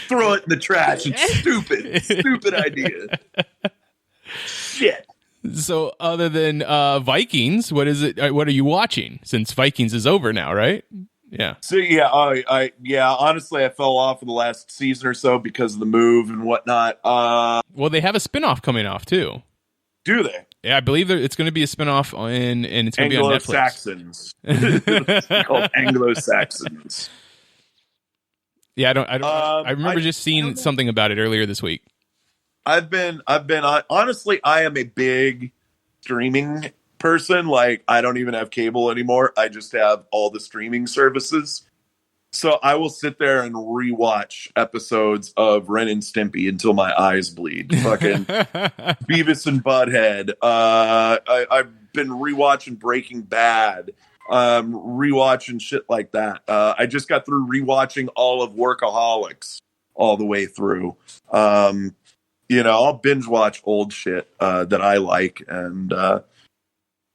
G: Throw it in the trash. It's stupid. Stupid idea. Shit.
F: So other than Vikings, what is it? What are you watching? Since Vikings is over now, right? Yeah.
G: So I honestly, I fell off in the last season or so because of the move and whatnot.
F: Well, they have a spinoff coming off too.
G: Do they?
F: Yeah, I believe it's going to be a spinoff and it's going to be on Netflix.
G: Anglo-Saxons. It's called Anglo-Saxons.
F: Yeah, I remember just seeing something about it earlier this week.
G: I've been honestly, I am a big streaming person. Like, I don't even have cable anymore. I just have all the streaming services. So I will sit there and rewatch episodes of Ren and Stimpy until my eyes bleed. Fucking Beavis and Butthead. I've been rewatching Breaking Bad. Rewatching shit like that. I just got through rewatching all of Workaholics all the way through. I'll binge watch old shit that I like, and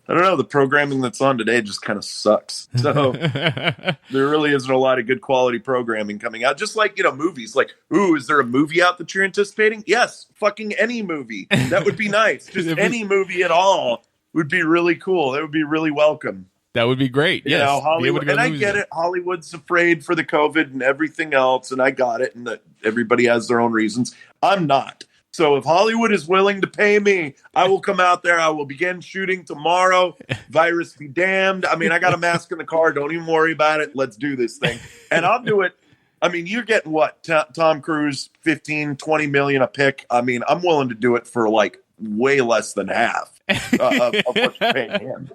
G: I don't know. The programming that's on today just kind of sucks. So there really isn't a lot of good quality programming coming out. Just like, movies. Like, ooh, is there a movie out that you're anticipating? Yes, fucking any movie. That would be nice. Just any movie at all would be really cool. That would be really welcome.
F: That would be great. Yes.
G: Hollywood, and I get it. Hollywood's afraid for the COVID and everything else, and I got it. And that everybody has their own reasons. I'm not. So if Hollywood is willing to pay me, I will come out there. I will begin shooting tomorrow. Virus be damned. I mean, I got a mask in the car. Don't even worry about it. Let's do this thing. And I'll do it. I mean, you're getting what? Tom Cruise, 15, 20 million a pick. I mean, I'm willing to do it for like way less than half of what you're paying him.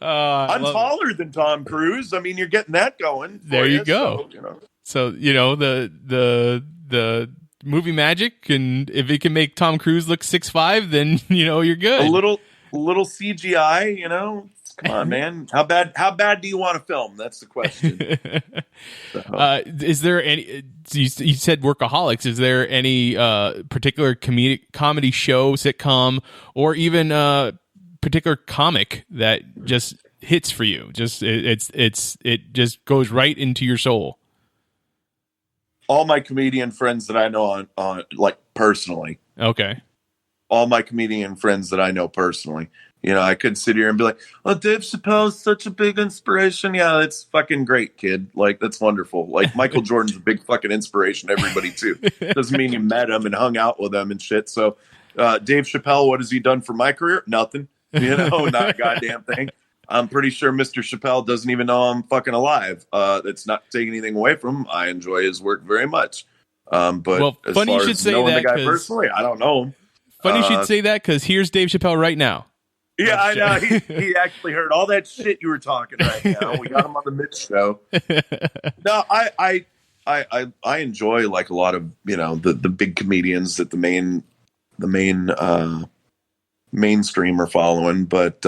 G: I'm taller than Tom Cruise. I mean, you're getting that going.
F: There you go. So, the movie magic, and if it can make Tom Cruise look 6'5", then you're good. A
G: little CGI, come on, man. How bad do you want to film? That's the question.
F: Is there any? You said Workaholics. Is there any particular comedy show, sitcom, or even particular comic that just hits for you? Just it just goes right into your soul.
G: All my comedian friends that I know on like personally.
F: Okay.
G: All my comedian friends that I know personally. I could sit here and be like, "Oh, Dave Chappelle's such a big inspiration." Yeah, that's fucking great, kid. Like, that's wonderful. Like, Michael Jordan's a big fucking inspiration to everybody too. Doesn't mean you met him and hung out with him and shit. So, Dave Chappelle, what has he done for my career? Nothing. Not a goddamn thing. I'm pretty sure Mr. Chappelle doesn't even know I'm fucking alive. That's not taking anything away from him. I enjoy his work very much. But as
F: funny
G: far
F: you should
G: as
F: say
G: knowing
F: that,
G: the guy personally, I don't know him.
F: Funny you should say that, because here's Dave Chappelle right now.
G: Yeah, I know. He actually heard all that shit you were talking right now. We got him on the Mitch show. No, I enjoy like a lot of the big comedians that the mainstream are following, but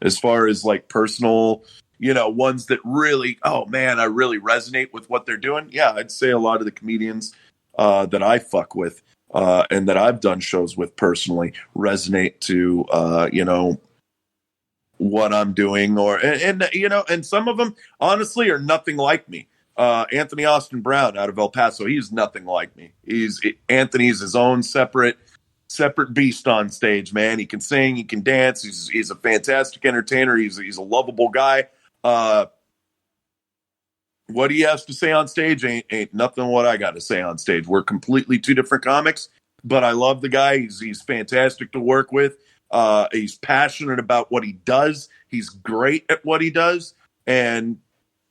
G: as far as like personal, ones that really, oh man, I really resonate with what they're doing. Yeah, I'd say a lot of the comedians that I fuck with and that I've done shows with personally resonate to what I'm doing, and some of them honestly are nothing like me. Anthony Austin Brown out of El Paso, he's nothing like me. Anthony's his own separate beast on stage, man. He can sing, he can dance. He's a fantastic entertainer. He's a lovable guy. What he has to say on stage ain't nothing what I got to say on stage. We're completely two different comics, but I love the guy. He's fantastic to work with. He's passionate about what he does. He's great at what he does. And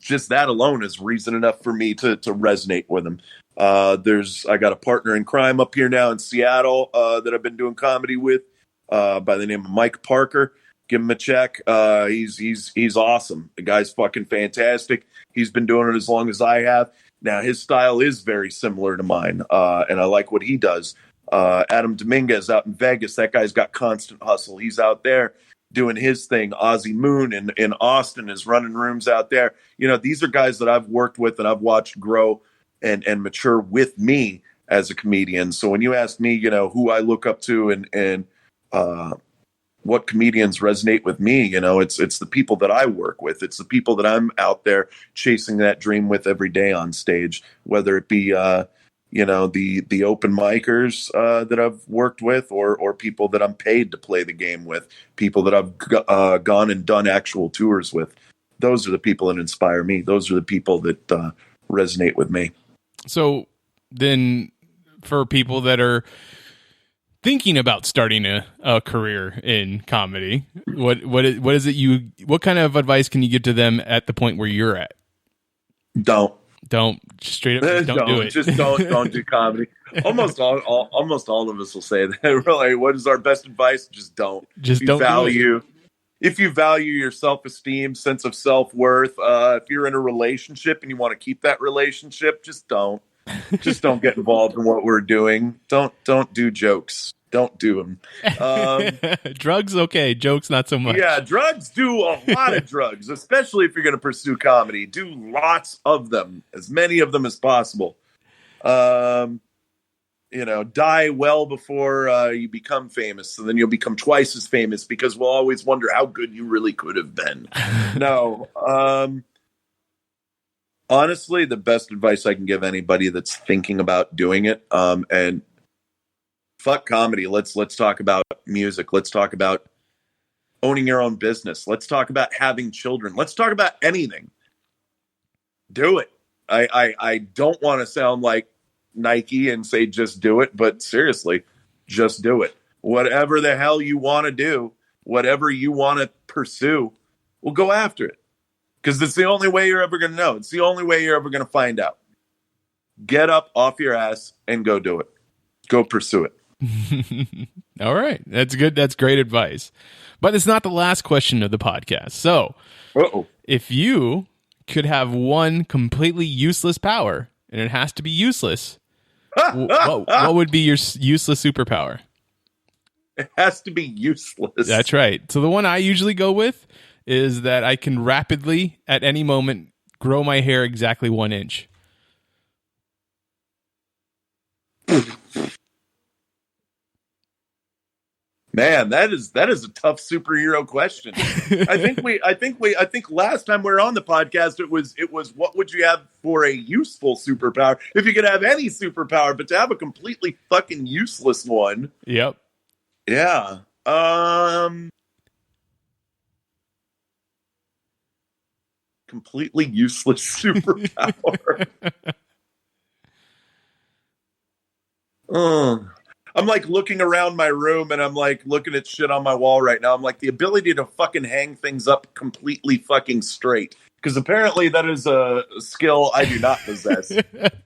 G: just that alone is reason enough for me to resonate with him. I got a partner in crime up here now in Seattle that I've been doing comedy with by the name of Mike Parker. Give him a check. He's awesome. The guy's fucking fantastic. He's been doing it as long as I have. Now his style is very similar to mine, and I like what he does. Adam Dominguez out in Vegas. That guy's got constant hustle. He's out there doing his thing. Ozzy Moon in Austin is running rooms out there. These are guys that I've worked with and I've watched grow and mature with me as a comedian. So when you ask me, who I look up to and what comedians resonate with me, it's the people that I work with. It's the people that I'm out there chasing that dream with every day on stage, whether it be, the open micers that I've worked with or people that I'm paid to play the game with, people that I've gone and done actual tours with. Those are the people that inspire me. Those are the people that resonate with me. So then for people that are thinking about starting a career in comedy, what kind of advice can you give to them at the point where you're at? Don't straight up don't do it. Just don't do comedy. Almost all of us will say that. We're like, what is our best advice? Just don't. If you value your self-esteem, sense of self-worth, if you're in a relationship and you want to keep that relationship, just don't. Just don't get involved in what we're doing. Don't do jokes. Don't do them. Drugs, okay. Jokes, not so much. Yeah, drugs, do a lot of drugs, especially if you're going to pursue comedy. Do lots of them, as many of them as possible. die well before you become famous, and then you'll become twice as famous because we'll always wonder how good you really could have been. No. Honestly, the best advice I can give anybody that's thinking about doing it, and fuck comedy. Let's talk about music. Let's talk about owning your own business. Let's talk about having children. Let's talk about anything. Do it. I don't want to sound like Nike and say just do it, but seriously, just do it. Whatever the hell you want to do, whatever you want to pursue, we'll go after it. Because it's the only way you're ever going to know. It's the only way you're ever going to find out. Get up off your ass and go do it. Go pursue it.
F: All right. That's good. That's great advice. But it's not the last question of the podcast. So, if you could have one completely useless power, and it has to be useless, what would be your useless superpower?
G: It has to be useless.
F: That's right. So the one I usually go with is that I can rapidly, at any moment, grow my hair exactly 1 inch.
G: Man, that is a tough superhero question. I think last time we were on the podcast, it was what would you have for a useful superpower? If you could have any superpower, but to have a completely fucking useless one.
F: Yep.
G: Yeah. Completely useless superpower. I'm like looking around my room and I'm like looking at shit on my wall right now. I'm like, the ability to fucking hang things up completely fucking straight. Because apparently that is a skill I do not possess.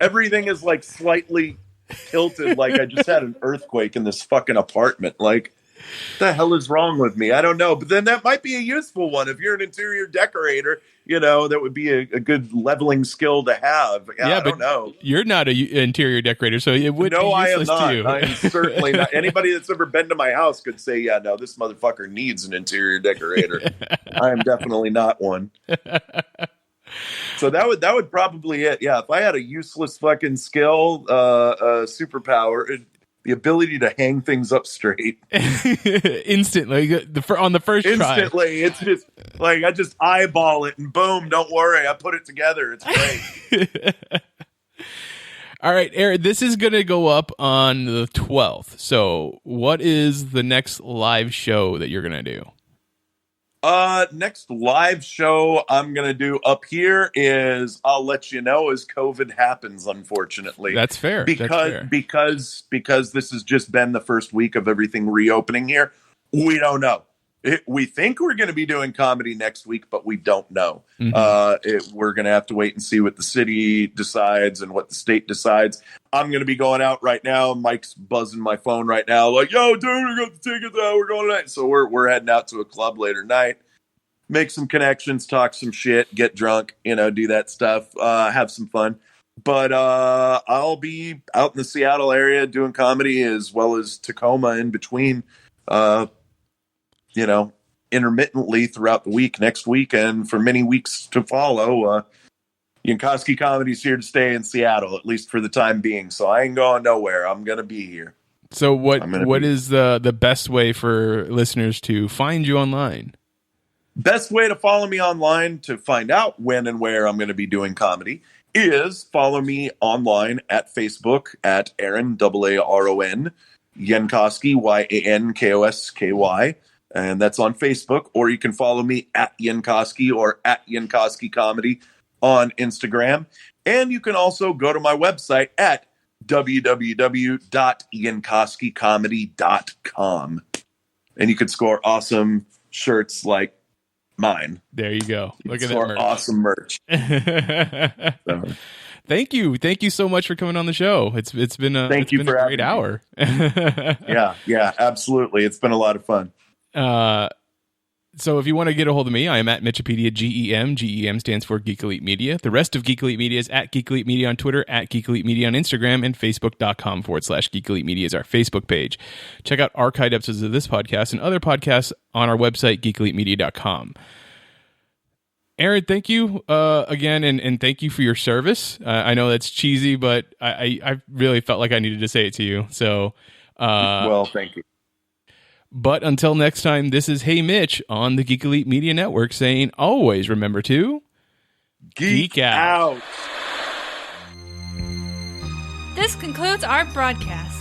G: Everything is like slightly tilted, like I just had an earthquake in this fucking apartment. Like, what the hell is wrong with me? I don't know. But then that might be a useful one. If you're an interior decorator, that would be a good leveling skill to have. I don't know.
F: You're not an interior decorator, so it would be useless to you.
G: I am certainly not. Anybody that's ever been to my house could say, yeah, no, this motherfucker needs an interior decorator. I am definitely not one. So that would probably it. Yeah, if I had a useless fucking skill, superpower, the ability to hang things up straight
F: instantly on the first try.
G: Instantly, it's just like I just eyeball it and boom, don't worry, I put it together. It's great.
F: All right, Aaron, this is going to go up on the 12th. So, what is the next live show that you're going to do?
G: Next live show I'm gonna do up here is I'll let you know as COVID happens. Unfortunately,
F: that's fair.
G: Because this has just been the first week of everything reopening here. We don't know. We think we're going to be doing comedy next week, but we don't know. Mm-hmm. We're going to have to wait and see what the city decides and what the state decides. I'm going to be going out right now. Mike's buzzing my phone right now, like, "Yo, dude, we got the tickets out. We're going tonight." So we're heading out to a club later tonight, make some connections, talk some shit, get drunk, do that stuff, have some fun. But I'll be out in the Seattle area doing comedy as well as Tacoma in between. Intermittently throughout the week, next week, and for many weeks to follow. Yankosky Comedy's here to stay in Seattle, at least for the time being. So I ain't going nowhere. I'm going to be here.
F: So what is the best way for listeners to find you online?
G: Best way to follow me online to find out when and where I'm going to be doing comedy is follow me online at Facebook at Aaron, Aaron, Yankosky, Yankosky. And that's on Facebook, or you can follow me at Yankosky or at Yankosky Comedy on Instagram. And you can also go to my website at www.yankoskycomedy.com. And you can score awesome shirts like mine.
F: There you go. Look at that merch.
G: Awesome merch. So.
F: Thank you so much for coming on the show. It's been a great hour.
G: yeah, absolutely. It's been a lot of fun.
F: So if you want to get a hold of me, I am at Mitchipedia, GEM. GEM stands for Geek Elite Media. The rest of Geek Elite Media is at Geek Elite Media on Twitter, at Geek Elite Media on Instagram, and Facebook.com/Geek Elite Media is our Facebook page. Check out archived episodes of this podcast and other podcasts on our website, geekelitemedia.com. Aaron, thank you again, and thank you for your service. I know that's cheesy, but I really felt like I needed to say it to you. So,
G: well, thank you.
F: But until next time, this is Hey Mitch on the Geek Elite Media Network saying, always remember to geek out.
A: This concludes our broadcast.